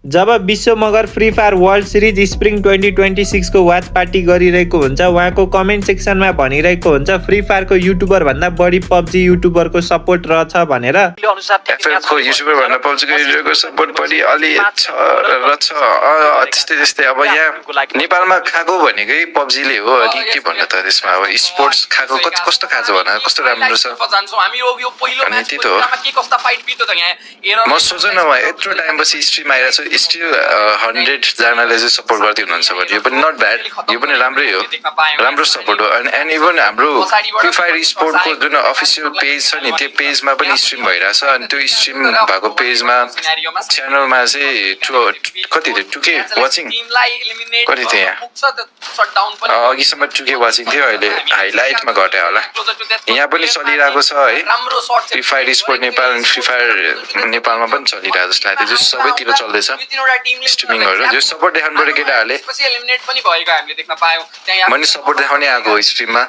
जब विश्व Magar free fire world series spring 2026 को watch party गरिरहेको हुन्छ उहाँको कमेन्ट सेक्सनमा भनिरहेको हुन्छ फ्री फायरको युट्युबर भन्दा बढी पबजी युट्युबरको सपोर्ट रहेछ भनेर। एफएफको युट्युबर भन्दा पबजीको युट्युबरको सपोर्ट बढी अलि छ रहेछ। त्यस्तै त्यस्तै अब यहाँ नेपालमा खाएको भनेकै पबजीले हो। अनि के भन्नु त त्यसमा अब स्पोर्ट्स खाएको कस्तो खाएको भन, कस्तो राम्रो छ अनि त्यही त हो। म सोच्नु न यत्रो टाइमपछि स्ट्रिम आइरहेको छ, स्टिल 100 जनाले चाहिँ सपोर्ट गर्दै हुनुहुन्छ भने यो पनि नट ब्याड, यो पनि राम्रै हो, राम्रो सपोर्ट हो। एन्ड इभन हाम्रो फ्री फायर स्पोर्टको जुन अफिसियल पेज छ नि त्यो पेजमा पनि स्ट्रिम भइरहेछ। अनि त्यो स्ट्रिम भएको पेजमा च्यानलमा चाहिँ कति थियो 2K वाचिङ कति थियो यहाँ अघिसम्म 2K वाचिङ थियो, अहिले हाइलाइटमा घट्यो होला। यहाँ पनि चलिरहेको छ है free fire sport Nepal, free fire नेपालमा पनि चलिरहेको जस्तो लाग्यो। जो सबैतिर चल्दैछ स्ट्रिमिङहरू, जो सपोर्ट देखाउनु पर्यो केटाहरूले। मैले सपोर्ट देखाउने आएको स्ट्रिममा।